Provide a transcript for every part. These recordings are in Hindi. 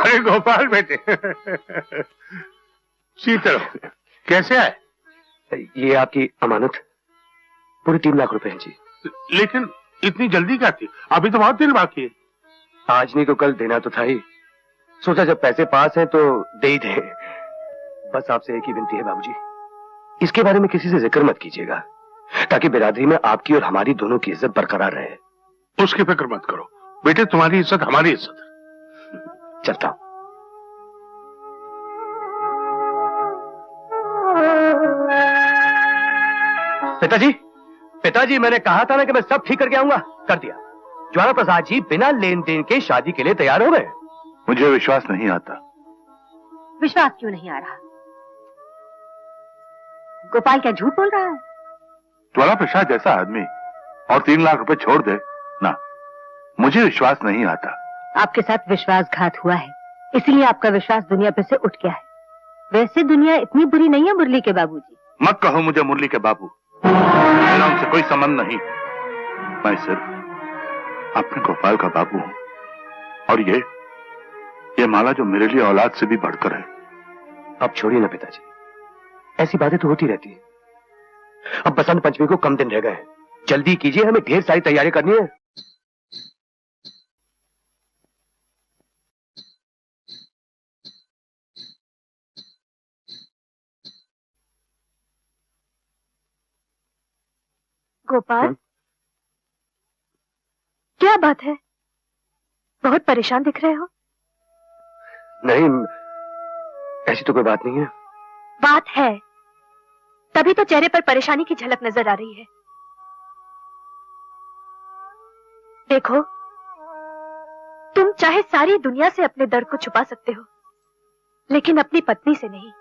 अरे गोपाल बेटे, शीतल कैसे आए? ये आपकी अमानत, पूरे 3 लाख रुपए हैं जी। लेकिन इतनी जल्दी क्या थी? अभी तो बहुत दिन बाकी है। आज नहीं तो कल देना तो था ही, सोचा जब पैसे पास हैं तो दे ही दे। बस आपसे एक ही विनती है बाबूजी, इसके बारे में किसी से जिक्र मत कीजिएगा, ताकि बिरादरी में आपकी और हमारी दोनों की इज्जत बरकरार रहे। उसकी फिक्र मत करो बेटे, तुम्हारी इज्जत हमारी इज्जत है। चलता हूं। पिताजी, पिताजी, मैंने कहा था ना कि मैं सब ठीक करके आऊंगा, कर दिया। ज्वाला प्रसाद जी बिना लेन देन के शादी के लिए तैयार हो गए। मुझे विश्वास नहीं आता। विश्वास क्यों नहीं आ रहा? गोपाल क्या झूठ बोल रहा है? ज्वाला प्रसाद जैसा आदमी और 3 लाख रुपए छोड़ दे ना, मुझे विश्वास नहीं आता। आपके साथ विश्वासघात हुआ है, इसलिए आपका विश्वास दुनिया पे से उठ गया है। वैसे दुनिया इतनी बुरी नहीं है मुरली के बाबूजी। मत कहो मुझे मुरली के बाबू, मेरा उनसे कोई संबंध नहीं। मैं सिर्फ अपने गोपाल का बाबू हूं, और ये माला जो मेरे लिए औलाद से भी बढ़कर है। अब छोड़िए ना पिताजी, ऐसी बातें तो होती रहती है। अब बसंत पंचमी को कम दिन रह गए हैं, जल्दी कीजिए, हमें ढेर सारी तैयारी करनी है। गोपाल, क्या बात है? बहुत परेशान दिख रहे हो। नहीं, ऐसी तो कोई बात नहीं है। बात है, तभी तो चेहरे पर परेशानी की झलक नजर आ रही है। देखो, तुम चाहे सारी दुनिया से अपने दर्द को छुपा सकते हो, लेकिन अपनी पत्नी से नहीं,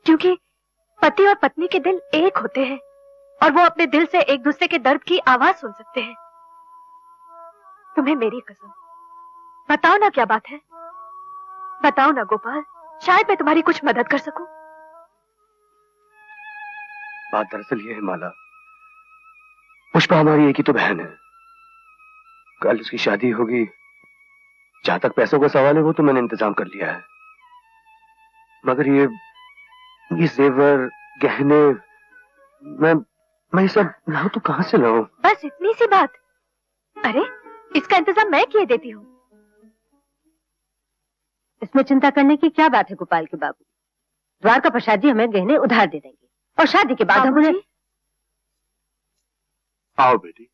क्योंकि पति और पत्नी के दिल एक होते हैं और वो अपने दिल से एक दूसरे के दर्द की आवाज सुन सकते हैं। तुम्हें मेरी कसम, बताओ ना क्या बात है, बताओ ना गोपाल, शायद मैं तुम्हारी कुछ मदद कर सकूं। बात दरअसल ये है माला, पुष्पा हमारी एक ही तो बहन है। कल उसकी शादी होगी, जहां तक पैसों का सवाल है वो तो मैंने इंतजाम कर लिया है, मगर ये जेवर गहने मैं ये सब लाऊं तो कहां से लाऊं? बस इतनी सी बात? अरे इसका इंतजाम मैं किए देती हूँ। इसमें चिंता करने की क्या बात है गोपाल के बाबू। द्वारका प्रसाद जी हमें गहने उधार दे देंगे और शादी के बाद हम उन्हें। आओ बेटी।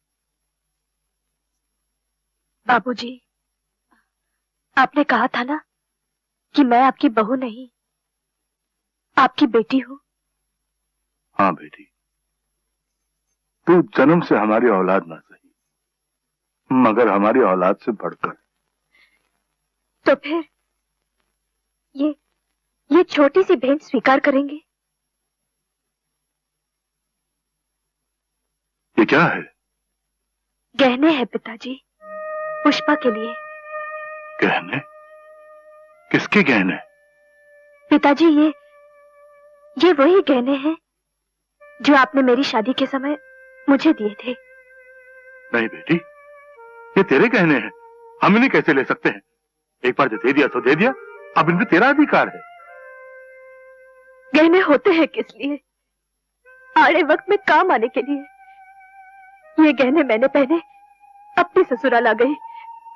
बाबूजी, आपने कहा था ना कि मैं आपकी बहू नहीं, आपकी बेटी हूँ। हाँ बेटी, तू जन्म से हमारी औलाद ना सही, मगर हमारी औलाद से बढ़कर। तो फिर ये छोटी सी भेंट स्वीकार करेंगे? ये क्या है? गहने हैं पिताजी, पुष्पा के लिए। गहने? किसके गहने? पिताजी ये वही गहने हैं जो आपने मेरी शादी के समय मुझे दिए थे। नहीं बेटी, ये तेरे गहने हैं, हम इन्हें कैसे ले सकते हैं? एक बार जो दे दिया तो दे दिया, अब इनमें तेरा अधिकार है। गहने होते हैं किस लिए? आड़े वक्त में काम आने के लिए। ये गहने मैंने पहने, अपनी ससुराल आ गई,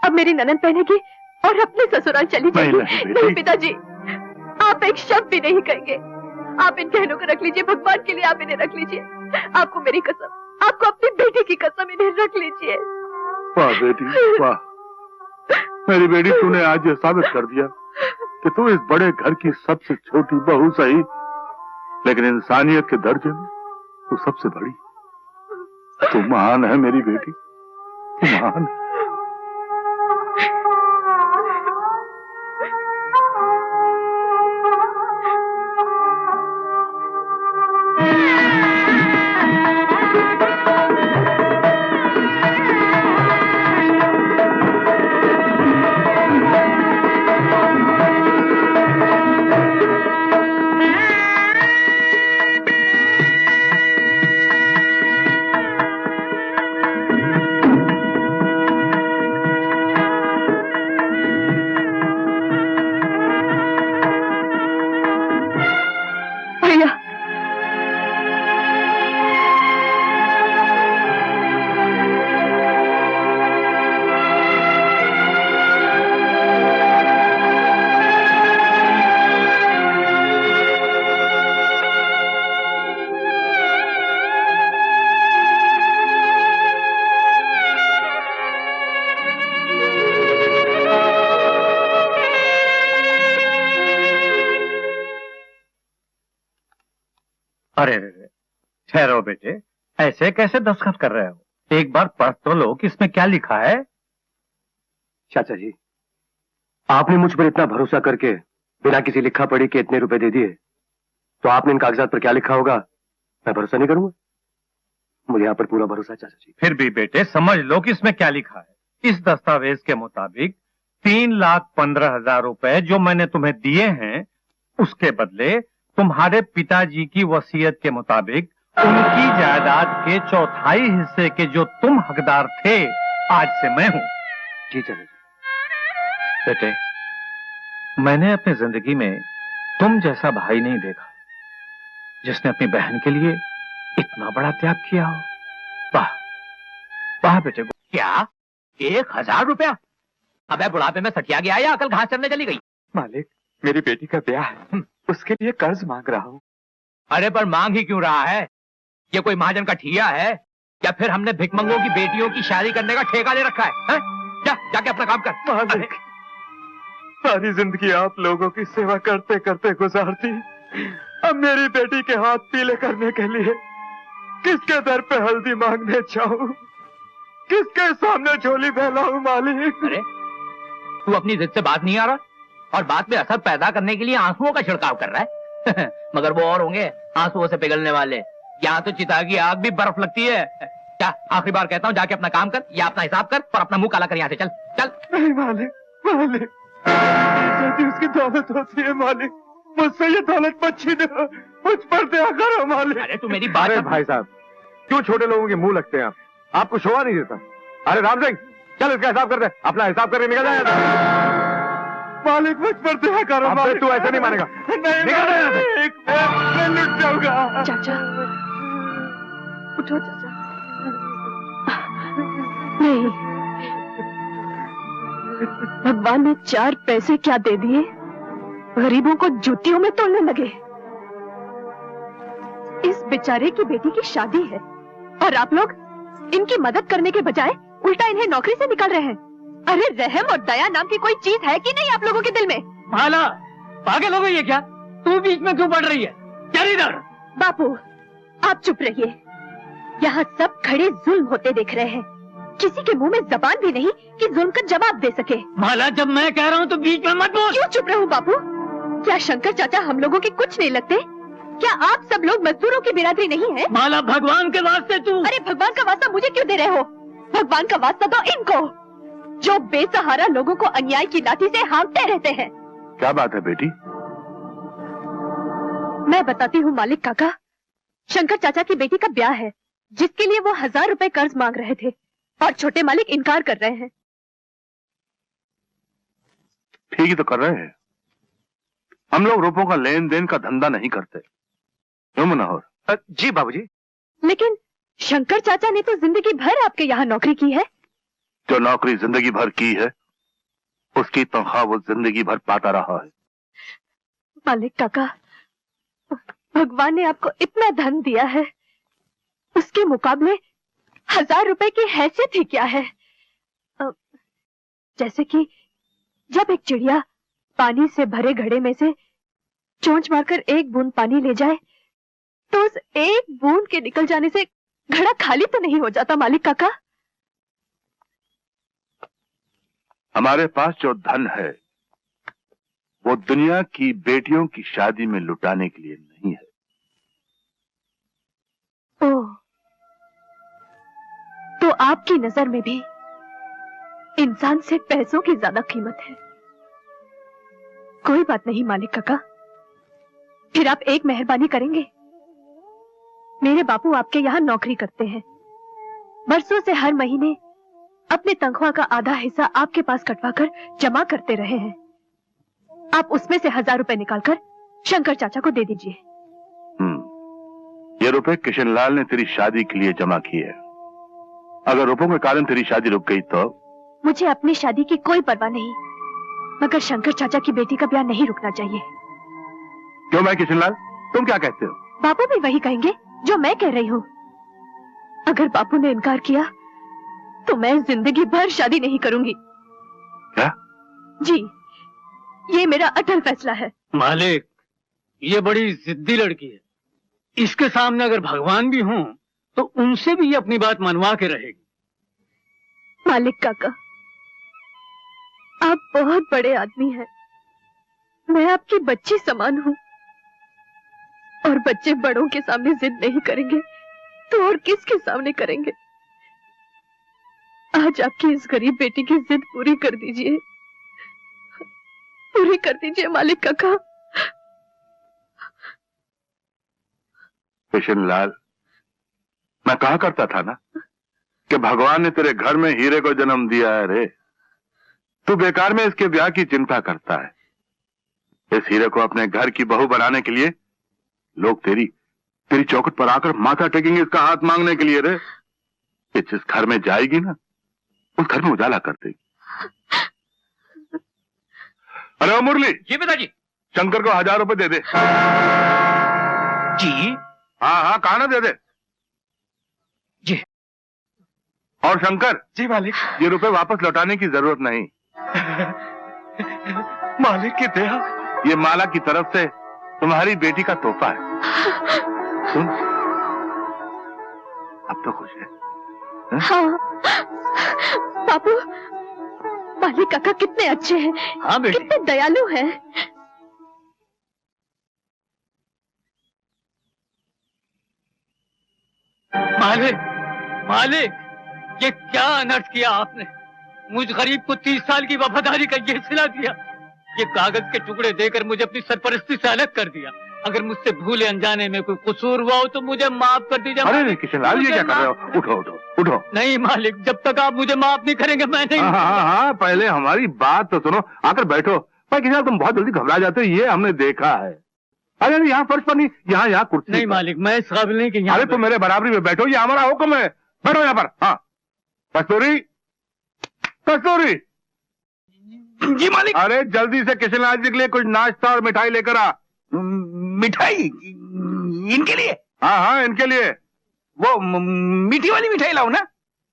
अब मेरी ननद पहनेगी और अपने ससुराल चली जाएगी। नहीं पिताजी, आप एक शब्द भी नहीं कहेंगे। आप इन गहनों को रख लीजिए, भगवान के लिए आप इन्हें रख लीजिए। आपको मेरी कसम, आपको अपनी बेटी की कसम, इन्हें रख लीजिए। वाह बेटी वाह, मेरी बेटी, तूने आज ये साबित कर दिया कि तू इस बड़े घर की सबसे छोटी बहू सही, लेकिन इंसानियत के दर्जे में तू सबसे बड़ी। तू महान है मेरी बेटी, तू महान है। अरे रे, ठहरो बेटे, ऐसे कैसे दस्तखत कर रहे हो? एक बार पढ़ तो लो कि इसमें क्या लिखा है। चाचा जी, आपने मुझ पर इतना भरोसा करके बिना किसी लिखा पढ़ी के इतने रुपए दे दिए, तो आपने इन कागजात पर क्या लिखा होगा मैं भरोसा नहीं करूंगा? मुझे यहाँ पर पूरा भरोसा है चाचा जी। फिर भी बेटे समझ लो कि इसमें क्या लिखा है। इस दस्तावेज के मुताबिक 3,15,000 रुपए जो मैंने तुम्हें दिए हैं, उसके बदले तुम्हारे पिताजी की वसीयत के मुताबिक उनकी जायदाद के 1/4 हिस्से के जो तुम हकदार थे, आज से मैं हूं। जी चाचा जी। बेटे, मैंने अपनी जिंदगी में तुम जैसा भाई नहीं देखा जिसने अपनी बहन के लिए इतना बड़ा त्याग किया हो। वाह वाह बेटे। क्या 1,000 रुपया? अबे बुढ़ापे में सटिया गया या अकल घास चरने चली गई? मालिक, मेरी बेटी का ब्याह है, उसके लिए कर्ज मांग रहा हूँ। अरे पर मांग ही क्यों रहा है? ये कोई महाजन का ठिया है या फिर हमने भिकमंगों की बेटियों की शादी करने का ठेका ले रखा है? जाके अपना काम कर। मालिक, सारी जिंदगी आप लोगों की सेवा करते करते गुजारती, अब मेरी बेटी के हाथ पीले करने के लिए किसके दर पे हल्दी मांगने जाऊं, किसके सामने झोली फैलाऊं मालिक? अरे तू अपनी जिद से बात नहीं आ रहा और बात में असर पैदा करने के लिए आंसुओं का छिड़काव कर रहा है। मगर वो और होंगे आंसुओं से पिघलने वाले। यहाँ तो चिता की आग भी बर्फ लगती है। क्या आखिरी बार कहता हूँ, जाके अपना काम कर या अपना हिसाब कर और अपना मुंह काला कर यहाँ से चल चल। नहीं मालिक, मालिक, जैसी उसकी दौलत होती है मालिक, मुझसे ये दौलत मत छीनो, मुझ पर दया करो मालिक। अरे तू मेरी बात। अरे भाई साहब, क्यों छोटे लोगों के मुंह लगते हैं आप? आपको शोभा नहीं देता? अरे राम सिंह, चल इसका हिसाब कर दे, अपना हिसाब करके निकल जाएगा। मालिक मुझ पर दया करो मालिक। तू ऐसे नहीं मानेगा। नहीं मालिक, मैं लुट जाऊंगा। चाचा उठो चाचा। नहीं, भगवान ने 4 पैसे क्या दे दिए, गरीबों को जूतियों में तोड़ने लगे। इस बेचारे की बेटी की शादी है और आप लोग इनकी मदद करने के बजाय उल्टा इन्हें नौकरी से निकाल रहे हैं। अरे रहम और दया नाम की कोई चीज है कि नहीं आप लोगों के दिल में? माला पागल हो गई है क्या? तू बीच में क्यों पड़ रही है? चल इधर। बापू आप चुप रहिए, यहाँ सब खड़े जुल्म होते देख रहे हैं। किसी के मुंह में जबान भी नहीं कि जुल्म का जवाब दे सके। माला जब मैं कह रहा हूँ तो बीच में मत बोल। क्यों चुप रहूं बापू? क्या शंकर चाचा हम लोगों के कुछ नहीं लगते? क्या आप सब लोग मजदूरों की बिरादरी नहीं है? माला भगवान के वास्ते तू। अरे भगवान का वास्ता मुझे क्यों दे रहे हो? भगवान का वास्ता दो इनको, जो बेसहारा लोगों को अन्याय की लाठी से हाँकते रहते हैं। क्या बात है बेटी? मैं बताती हूँ मालिक काका, शंकर चाचा की बेटी का ब्याह है जिसके लिए वो 1,000 रुपए कर्ज मांग रहे थे और छोटे मालिक इनकार कर रहे हैं। ठीक ही तो कर रहे हैं। हम लोग रुपयों का लेन देन का धंधा नहीं करते, क्यों मनोहर? जी बाबूजी। लेकिन शंकर चाचा ने तो जिंदगी भर आपके यहाँ नौकरी की है। जो नौकरी जिंदगी भर की है, उसकी तनख्वाह वो जिंदगी भर पाता रहा है। मालिक काका, भगवान ने आपको इतना धन दिया है, उसके मुकाबले 1,000 रुपए की हैसियत ही क्या है? जैसे कि जब एक चिड़िया पानी से भरे घड़े में से चोंच मारकर एक बूंद पानी ले जाए, तो उस एक बूंद के निकल जाने से घड़ा खाली तो नहीं हो जाता मालिक काका? हमारे पास जो धन है वो दुनिया की बेटियों की शादी में लुटाने के लिए नहीं है। ओह, तो आपकी नजर में भी इंसान से पैसों की ज्यादा कीमत है। कोई बात नहीं मालिक काका, फिर आप एक मेहरबानी करेंगे। मेरे बापू आपके यहाँ नौकरी करते हैं, बरसों से हर महीने अपने तनख्वाह का आधा हिस्सा आपके पास कटवाकर जमा करते रहे हैं। आप उसमें से 1,000 रुपए निकालकर शंकर चाचा को दे दीजिए। ये रुपए किशनलाल ने तेरी शादी के लिए जमा किए। अगर रुपयों के कारण तेरी शादी रुक गई तो? मुझे अपनी शादी की कोई परवाह नहीं, मगर शंकर चाचा की बेटी का ब्याह नहीं रुकना चाहिए। क्यों मैं किशनलाल, तुम क्या कहते हो? बापू भी वही कहेंगे जो मैं कह रही हूँ। अगर बापू ने इनकार किया तो मैं जिंदगी भर शादी नहीं करूंगी। क्या? जी, ये मेरा अटल फैसला है। मालिक, ये बड़ी जिद्दी लड़की है, इसके सामने अगर भगवान भी हों तो उनसे भी ये अपनी बात मनवा के रहेगी। मालिक काका, आप बहुत बड़े आदमी हैं। मैं आपकी बच्ची समान हूँ, और बच्चे बड़ों के सामने जिद नहीं करेंगे तो और किसके सामने करेंगे। आज आपकी इस गरीब बेटी की जिद पूरी कर दीजिए, पूरी कर दीजिए मालिक काका। किशन लाल, मैं कहा करता था ना कि भगवान ने तेरे घर में हीरे को जन्म दिया है रे। तू बेकार में इसके ब्याह की चिंता करता है। इस हीरे को अपने घर की बहू बनाने के लिए लोग तेरी चौखट पर आकर माथा टेकेंगे इसका हाथ मांगने के लिए रे। ये जिस घर में जाएगी ना, उस घर में उजाला कर देगी। अरे ओ मुरली। जी पिताजी। शंकर को 1000 रुपए दे दे। जी। हाँ, कहा ना दे दे। जी। और शंकर। जी मालिक। ये रुपए वापस लौटाने की जरूरत नहीं। मालिक की दया। ये माला की तरफ से तुम्हारी बेटी का तोहफा है। सुन, अब तो खुश है? हाँ बाबू, मालिक काका कितने अच्छे हैं। हाँ बेटी, कितने दयालु हैं। मालिक, ये क्या अनर्थ किया आपने। मुझ गरीब को 30 साल की वफादारी का ये सिला दिया। ये कागज के टुकड़े देकर मुझे अपनी सरपरस्ती से अलग कर दिया। अगर मुझसे भूले अनजाने में कोई कसूर हुआ हो तो मुझे माफ कर दीजिए। अरे नहीं किशन लाल, ये क्या कर रहे हो? उठो उठो उठो। नहीं मालिक, जब तक आप मुझे माफ नहीं करेंगे मैं नहीं। हाँ, पहले हमारी बात तो सुनो। आकर बैठो। पर किशन, तुम बहुत जल्दी घबरा जाते हो, ये हमने देखा है। अरे नहीं, यहाँ फर्श पर नहीं, यहाँ कुर्सी। नहीं मालिक, मैं इस काबिल नहीं कि अरे तुम मेरे बराबरी में बैठो, ये हमारा हुक्म है। बैठो यहाँ पर। हाँ कस्तूरी, कस्तूरी। जी मालिक। अरे जल्दी से किशन लाल जी के लिए कुछ नाश्ता और मिठाई लेकर आ। मिठाई इनके लिए? हाँ, इनके लिए। वो मीठी वाली मिठाई लाओ ना।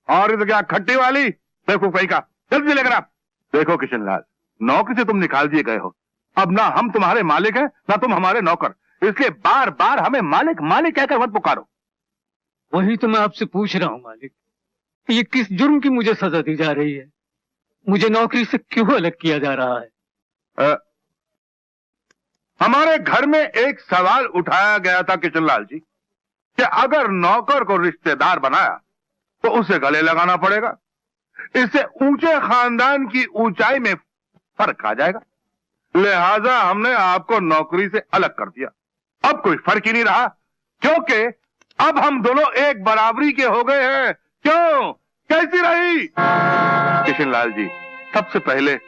और इधर क्या खट्टी वाली? बेवकूफ का। जल्दी लेकर आप। देखो किशन लाल, नौकरी से तुम निकाल दिए गए हो। अब ना हम तुम्हारे मालिक हैं, ना तुम हमारे नौकर। इसलिए बार बार हमें मालिक मालिक कहकर मत पुकारो। वही तो मैं आपसे पूछ रहा हूँ मालिक, ये किस जुर्म की मुझे सजा दी जा रही है? मुझे नौकरी से क्यों अलग किया जा रहा है? हमारे घर में एक सवाल उठाया गया था किशन लाल जी कि अगर नौकर को रिश्तेदार बनाया तो उसे गले लगाना पड़ेगा। इससे ऊंचे खानदान की ऊंचाई में फर्क आ जाएगा। लिहाजा हमने आपको नौकरी से अलग कर दिया। अब कोई फर्क ही नहीं रहा, क्योंकि अब हम दोनों एक बराबरी के हो गए हैं। क्यों? कैसी रही? किशन लाल जी, सबसे पहले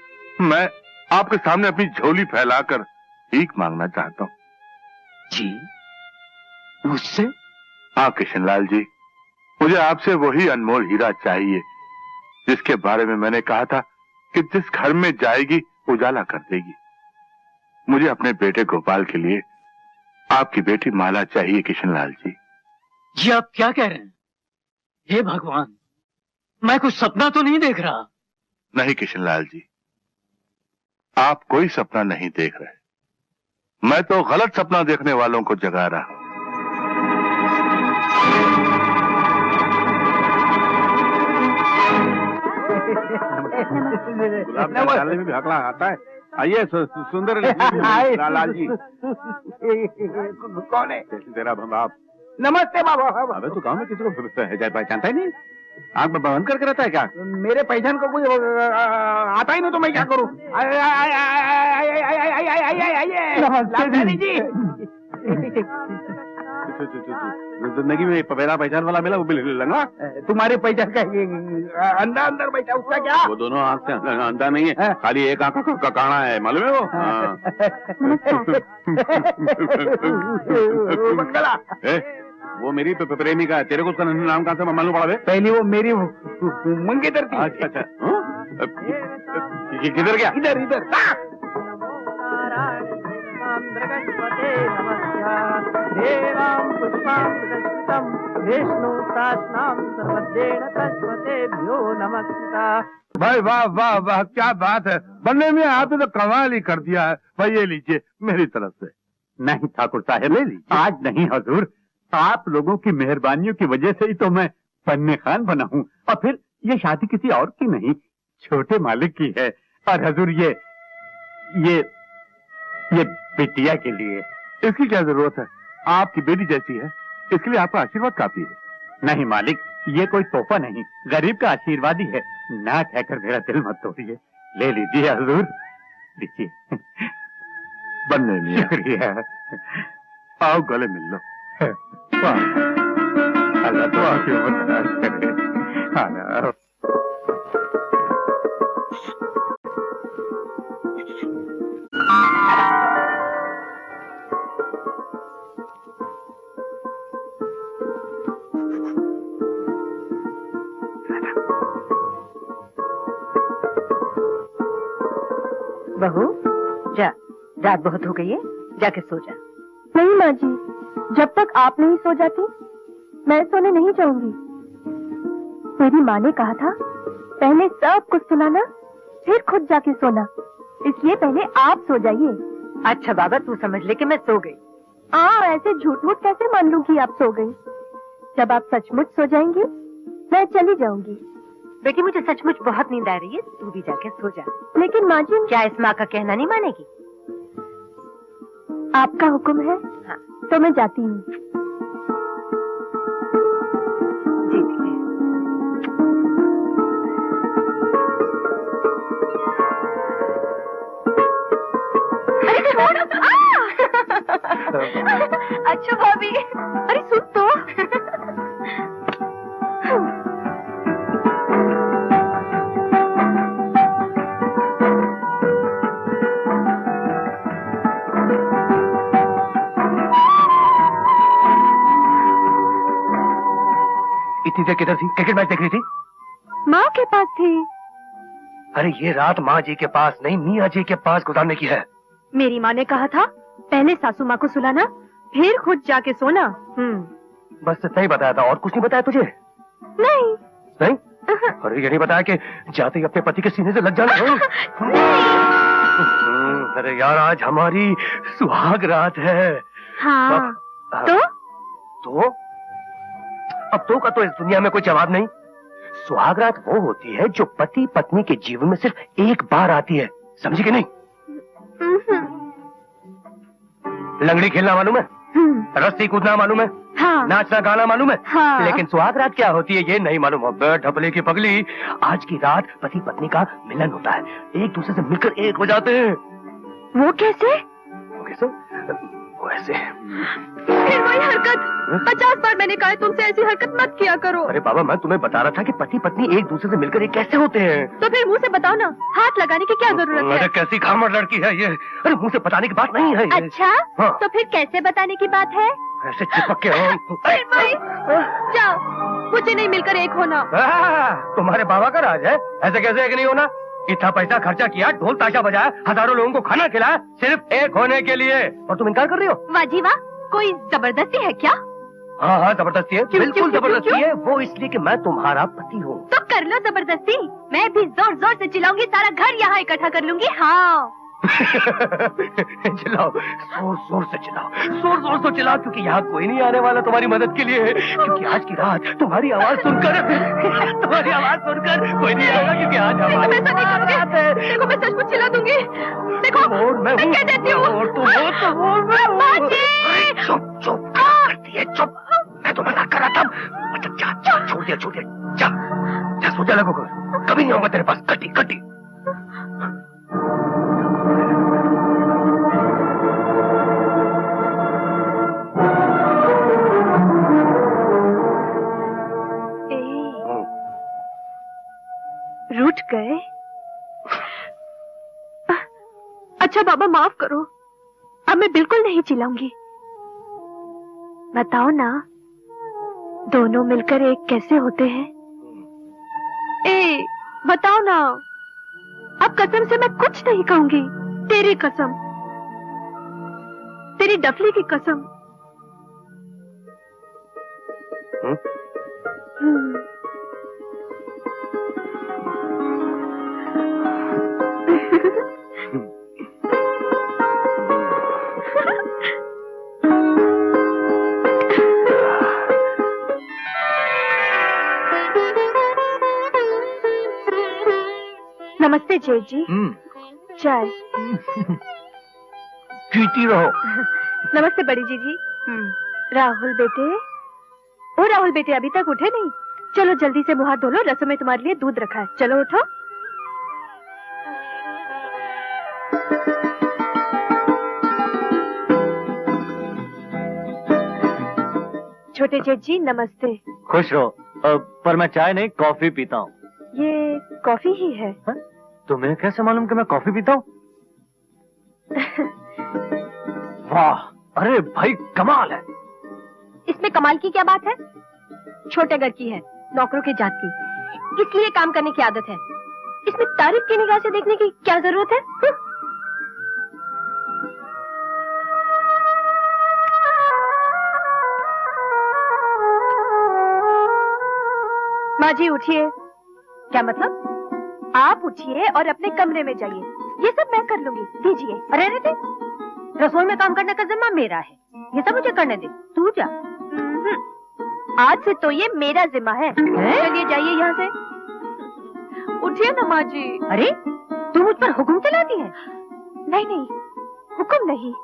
मैं आपके सामने अपनी झोली फैलाकर भीख मांगना चाहता हूं। जी? मुझसे? हाँ किशन लाल जी, मुझे आपसे वही अनमोल हीरा चाहिए जिसके बारे में मैंने कहा था कि जिस घर में जाएगी उजाला कर देगी। मुझे अपने बेटे गोपाल के लिए आपकी बेटी माला चाहिए किशन लाल जी। जी आप क्या कह रहे हैं? हे भगवान, मैं कुछ सपना तो नहीं देख रहा? नहीं किशन लाल जी, आप कोई सपना नहीं देख रहे। मैं तो गलत सपना देखने वालों को जगा रहा हूं। गुलाब डालने में भी हकला आता है। आइए सुंदर लाल जी। कौन है? तेरा बाप। नमस्ते बाबा। अबे तू गांव में किसी को पहचानता ही नहीं? आंख में बंद करके रहता है क्या? मेरे पहचान को कोई आता ही नहीं तो मैं क्या करूं? लालधारी जी। जिंदगी में पहला पहचान वाला मिला, वो बिल्कुल लंगा। तुम्हारी पहचान का अंदर अंदर बैठा, उसका क्या? वो दोनों आंख से अंधा नहीं है, खाली एक आंख का काना है, मालूम है वो? मंगला। वो मेरी प्रेमिका है। तेरे को उसका नाम कहां से मालूम पड़ा? पहली वो मेरी मंगेतर थी। अच्छा, किधर गया? इधर इधर। भाई वाह वाह वाह, क्या बात है। बनने में आपने तो कमाल ही कर दिया है। भाई ये लीजिए मेरी तरफ से। नहीं ठाकुर साहब, ले लीजिए। आज नहीं हजूर, आप लोगों की मेहरबानियों की वजह से ही तो मैं पन्ने खान बना हूँ। और फिर ये शादी किसी और की नहीं, छोटे मालिक की है। और हजूर ये बिटिया के लिए। इसकी क्या जरूरत है? आपकी बेटी जैसी है, इसके लिए आपका आशीर्वाद काफी है। नहीं मालिक, ये कोई तोहफा नहीं, गरीब का आशीर्वाद ही है। ना कहकर मेरा दिल मत तोड़िए, ले लीजिए हजूर, लीजिए। बनने मियां, शुक्रिया। आओ गले मिल लो। वाह, अल्लाह तो आपकी उम्र दराज करे। हाँ, बहू जा, रात बहुत हो गई है, जाके सो जा। नहीं माँ जी, जब तक आप नहीं सो जाती मैं सोने नहीं जाऊंगी। मेरी माँ ने कहा था पहले सब कुछ सुनाना फिर खुद जाके सोना, इसलिए पहले आप सो जाइए। अच्छा बाबा, तू समझ ले कि मैं सो गई। ऐसे झूठ मूठ कैसे मान लूं कि आप सो गई? जब आप सचमुच सो जाएंगी मैं चली जाऊंगी। बेटी मुझे सचमुच बहुत नींद आ रही है, तू भी जाके सो जा। लेकिन माँ जी, क्या इस माँ का कहना नहीं मानेगी? आपका हुक्म है। हाँ। तो मैं जाती हूँ। जी ठीक है। अरे छोड़! अच्छा भाभी, अरे सुन तो। इतनी देर किधर थी? क्रिकेट मैच देख रही थी? माँ के पास थी। अरे ये रात माँ जी के पास नहीं, मियाँ जी के पास गुजारने की है। मेरी माँ ने कहा था पहले सासू माँ को सुलाना फिर खुद जाके सोना। बस इतना ही बताया था, और कुछ नहीं बताया तुझे? नहीं। नहीं? अरे ये नहीं बताया कि जाते ही अपने पति के सीने से लग जाना है? अरे यार, आज हमारी सुहाग रात है। हाँ। तो? अब तो का तो इस दुनिया में कोई जवाब नहीं। सुहाग रात वो होती है जो पति पत्नी के जीवन में सिर्फ एक बार आती है, समझी कि नहीं? लंगड़ी खेलना मालूम है? रस्सी कूदना मालूम है? हाँ। नाचना गाना मालूम है? हाँ। लेकिन सुहाग रात क्या होती है ये नहीं मालूम हो। ढपले की पगली, आज की रात पति पत्नी का मिलन होता है, एक दूसरे से मिलकर एक हो जाते हैं। वो कैसे? वो कैसे? वो ऐसे। फिर वही हरकत। 50 बार मैंने कहा तुमसे ऐसी हरकत मत किया करो। अरे बाबा, मैं तुम्हें बता रहा था कि पति पत्नी एक दूसरे से मिलकर एक कैसे होते हैं। तो फिर मुंह से बताओ ना, हाथ लगाने की क्या जरूरत है? अरे कैसी खामड़ लड़की है ये। अरे मुंह से बताने की बात नहीं है ये। अच्छा, हाँ। तो फिर कैसे बताने की बात है? ऐसे चिपक के फिर भाई, जाओ, मुझे नहीं मिलकर एक होना। तुम्हारे बाबा का राज है, ऐसे कैसे एक नहीं होना? इतना पैसा खर्चा किया, ढोल ताशा बजाया, हजारों लोगों को खाना खिलाया, सिर्फ एक होने के लिए, और तुम इनकार कर रही हो? वाह जी वाह, कोई जबरदस्ती है क्या? हाँ हाँ, जबरदस्ती है, बिल्कुल क्यों? जबरदस्ती है। वो इसलिए कि मैं तुम्हारा पति हूँ। तो कर लो जबरदस्ती, मैं भी जोर जोर से चिल्लाऊंगी, सारा घर यहाँ इकट्ठा कर लूंगी। हाँ। चिल्लाओ, जोर जोर से चिल्लाओ, जोर जोर से चिल्लाओ, क्योंकि यहाँ कोई नहीं आने वाला तुम्हारी मदद के लिए, क्योंकि आज की रात तुम्हारी आवाज सुनकर कोई नहीं आएगा, क्योंकि आज हमारी रात है। देखो मैं सचमुच चिल्ला दूंगी। देखो मैं कह देती हूँ। चुप चुप करती है, चुप। मैं तो मजाक कर रहा था। अच्छा जा, छोड़ दिया, जा सो जा, लगो कभी नहीं आऊंगा तेरे पास। कटी रूठ गए? अच्छा बाबा माफ करो, अब मैं बिल्कुल नहीं चिल्लाऊंगी। बताओ ना, दोनों मिलकर एक कैसे होते हैं? बताओ ना, अब कसम से मैं कुछ नहीं कहूंगी। तेरी कसम, तेरी डफली की कसम। नमस्ते जेठ जी। चाय। पीती रहो। नमस्ते बड़ी जीजी। राहुल बेटे, ओ राहुल बेटे अभी तक उठे नहीं? चलो जल्दी से मुंह हाथ धो लो, रसोई में तुम्हारे लिए दूध रखा है। चलो उठो। छोटे जेठ जी नमस्ते। खुश रहो। पर मैं चाय नहीं कॉफी पीता हूँ। ये कॉफी ही है। तुम्हें कैसे मालूम कि मैं कॉफी पीता हूँ? वाह, अरे भाई कमाल है। इसमें कमाल की क्या बात है? छोटे घर की है, नौकरों की जात की, इसलिए काम करने की आदत है। इसमें तारीफ की निगाह से देखने की क्या जरूरत है? माँ जी उठिए। क्या मतलब? आप उठिए और अपने कमरे में जाइए, ये सब मैं कर लूंगी। दीजिए। अरे रे, रसोई में काम करने का जिम्मा मेरा है, ये सब मुझे करने दे, तू जा। आज से तो ये मेरा जिम्मा है। चलिए जाइए यहाँ से। उठिए ना माँ जी। अरे तू मुझ पर हुक्म चलाती है? नहीं नहीं, हुक्म नहीं,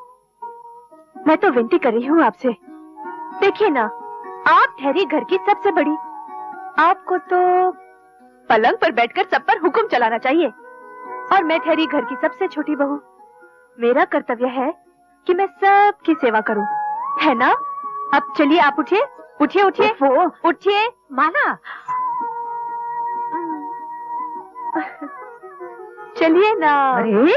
मैं तो विनती कर रही हूँ आपसे। देखिए ना, आप ठहरी घर की सबसे बड़ी, आपको तो पलंग पर बैठकर सब पर हुक्म चलाना चाहिए, और मैं ठहरी घर की सबसे छोटी बहू। मेरा कर्तव्य है कि मैं सबकी सेवा करूं, है ना? अब चलिए आप उठिए, उठिए उठिए उठिए। माला, चलिए ना। अरे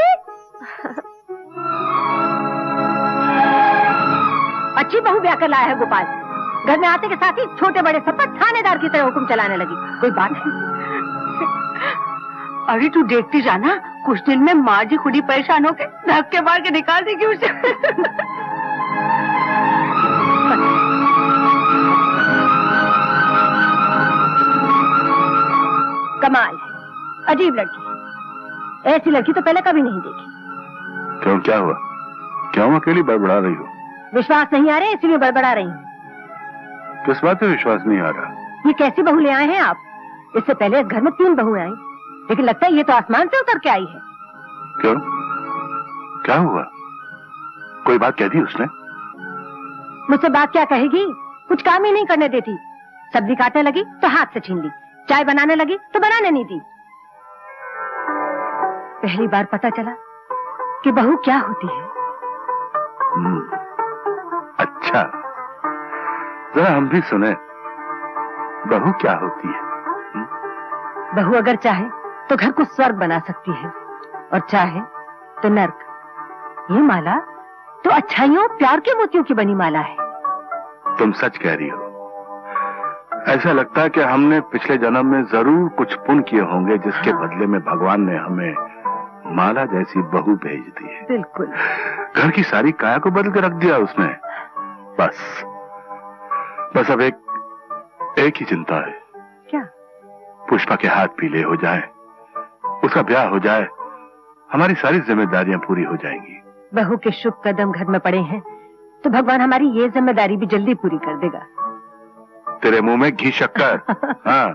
अच्छी बहू ब्याह कर लाया है गोपाल। घर में आते के साथ ही छोटे बड़े सब पर थानेदार की तरह हुक्म चलाने लगी। कोई बात है? अरे तू देखती जाना, कुछ दिन में माँ जी खुद ही परेशान होके धक्के मार के निकाल देगी उसे। कमाल है, अजीब लड़की है। ऐसी लड़की तो पहले कभी नहीं देखी। क्यों, क्या हुआ? क्यों अकेली बड़बड़ा रही हो? विश्वास नहीं आ रहा, इसीलिए बड़बड़ा रही हूँ। किस बात पे विश्वास नहीं आ रहा? ये कैसी बहू ले आए हैं आप? इससे पहले इस घर में 3 बहुएं आई, लेकिन लगता है ये तो आसमान से उतर के आई है। क्यों, क्या हुआ? कोई बात कह दी उसने? मुझसे बात क्या कहेगी? कुछ काम ही नहीं करने देती। सब्जी काटने लगी तो हाथ से छीन ली, चाय बनाने लगी तो बनाने नहीं दी। पहली बार पता चला कि बहू क्या होती है। अच्छा, जरा हम भी सुने, बहू क्या होती है? बहू अगर चाहे तो घर को स्वर्ग बना सकती है, और चाहे तो नर्क। ये माला तो अच्छाइयों प्यार के मोतियों की बनी माला है। तुम सच कह रही हो। ऐसा लगता है कि हमने पिछले जन्म में जरूर कुछ पुण्य किए होंगे, जिसके बदले में भगवान ने हमें माला जैसी बहू भेज दी है। बिल्कुल। घर की सारी काया को बदल के रख दिया उसने। बस अब एक ही चिंता है। क्या? पुष्पा के हाथ पीले हो जाए, उसका ब्याह हो जाए, हमारी सारी जिम्मेदारियां पूरी हो जाएंगी। बहू के शुभ कदम घर में पड़े हैं तो भगवान हमारी ये जिम्मेदारी भी जल्दी पूरी कर देगा। तेरे मुंह में घी शक्कर। हाँ।